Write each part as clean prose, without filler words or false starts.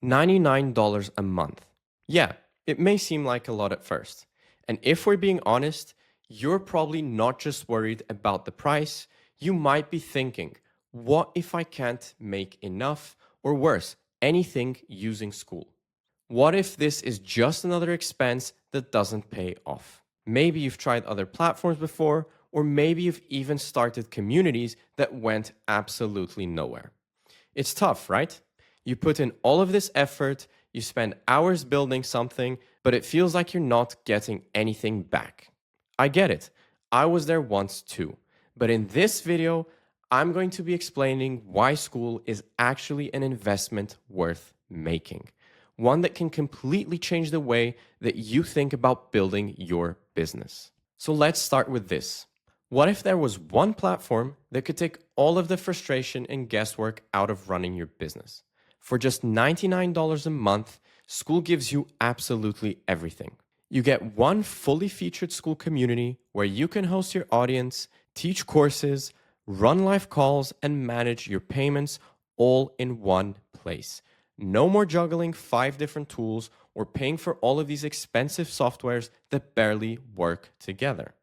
$99 a month. Yeah, it may seem like a lot at first. And if we're being honest, you're probably not just worried about the price, you might be thinking, what if I can't make enough, or worse, anything using Skool? What if this is just another expense that doesn't pay off? Maybe you've tried other platforms before, or maybe you've even started communities that went absolutely nowhere. It's tough, right? You put in all of this effort, you spend hours building something, but it feels like you're not getting anything back. I get it. I was there once too. But in this video, I'm going to be explaining why Skool is actually an investment worth making. One that can completely change the way that you think about building your business. So let's start with this. What if there was one platform that could take all of the frustration and guesswork out of running your business? For just $99 a month, Skool gives you absolutely everything. You get one fully featured Skool community where you can host your audience, teach courses, run live calls, and manage your payments all in one place. No more juggling 5 different tools or paying for all of these expensive softwares that barely work together.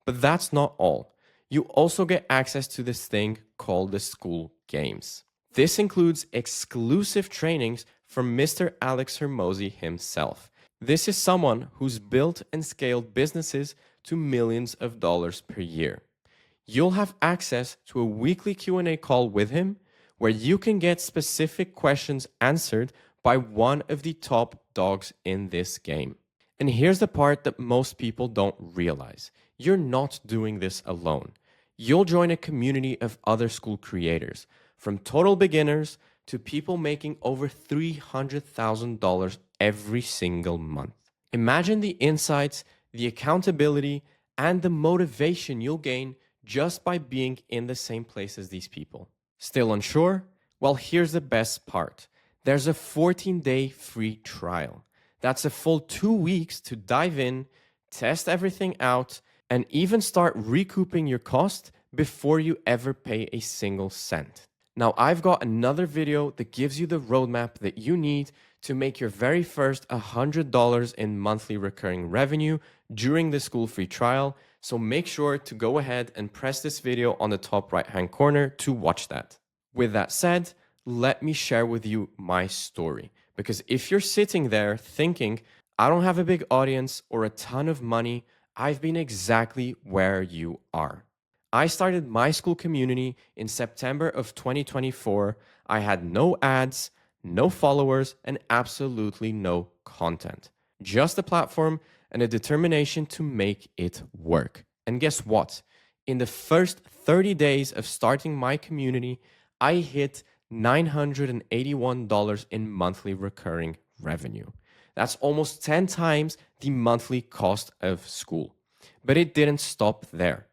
But that's not all. You also get access to this thing called the Skool Games. This includes exclusive trainings from Mr. Alex Hormozi himself. This is someone who's built and scaled businesses to millions of dollars per year. You'll have access to a weekly Q&A call with him where you can get specific questions answered by one of the top dogs in this game. And here's the part that most people don't realize. You're not doing this alone. You'll join a community of other Skool creators, from total beginners to people making over $300,000 every single month. Imagine the insights, the accountability, and the motivation you'll gain just by being in the same place as these people. Still unsure? Well, here's the best part. There's a 14-day free trial. That's a full 2 weeks to dive in, test everything out, and even start recouping your cost before you ever pay a single cent. Now, I've got another video that gives you the roadmap that you need to make your very first $100 in monthly recurring revenue during the Skool free trial. So make sure to go ahead and press this video on the top right-hand corner to watch that. With that said, let me share with you my story. Because if you're sitting there thinking, I don't have a big audience or a ton of money, I've been exactly where you are. I started my Skool community in September of 2024. I had no ads, no followers, and absolutely no content. Just a platform and a determination to make it work. And guess what? In the first 30 days of starting my community, I hit $981 in monthly recurring revenue. That's almost 10 times the monthly cost of Skool. But it didn't stop there.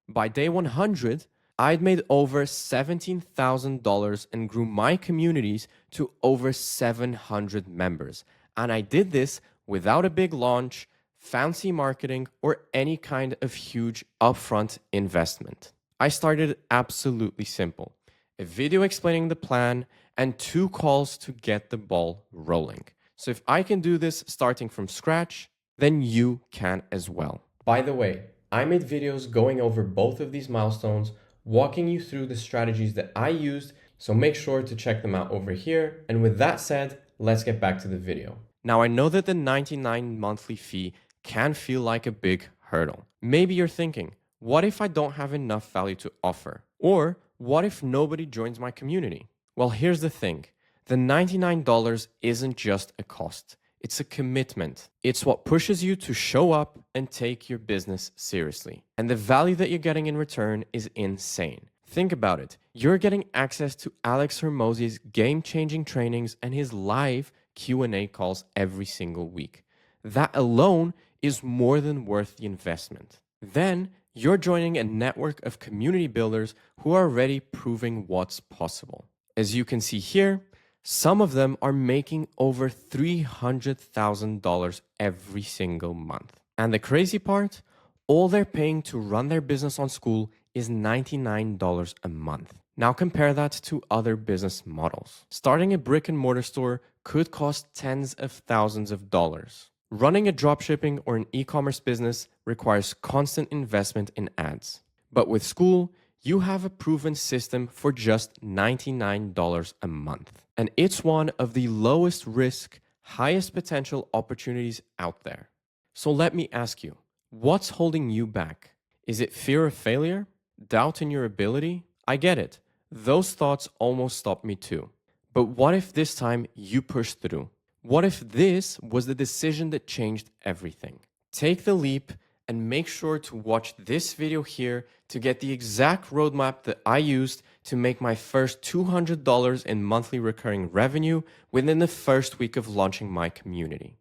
By day 100, I'd made over $17,000 and grew my communities to over 700 members. And I did this without a big launch, fancy marketing, or any kind of huge upfront investment. I started absolutely simple. A video explaining the plan and 2 calls to get the ball rolling. So if I can do this starting from scratch, then you can as well. By the way, I made videos going over both of these milestones, walking you through the strategies that I used, so make sure to check them out over here. And with that said, let's get back to the video. Now, I know that the $99 monthly fee can feel like a big hurdle. Maybe you're thinking, what if I don't have enough value to offer? Or what if nobody joins my community? Well, here's the thing. The $99 isn't just a cost. It's a commitment. It's what pushes you to show up and take your business seriously. And the value that you're getting in return is insane. Think about it. You're getting access to Alex Hormozi's game-changing trainings and his live Q&A calls every single week. That alone is more than worth the investment. Then you're joining a network of community builders who are already proving what's possible. As you can see here, some of them are making over $300,000 every single month. And the crazy part, all they're paying to run their business on Skool is $99 a month. Now compare that to other business models. Starting a brick and mortar store could cost tens of thousands of dollars. Running a dropshipping or an e-commerce business requires constant investment in ads. But with Skool, you have a proven system for just $99 a month. And it's one of the lowest risk, highest potential opportunities out there. So let me ask you, what's holding you back? Is it fear of failure? Doubt in your ability? I get it. Those thoughts almost stopped me too. But what if this time you push through? What if this was the decision that changed everything? Take the leap and make sure to watch this video here to get the exact roadmap that I used to make my first $200 in monthly recurring revenue within the first week of launching my community.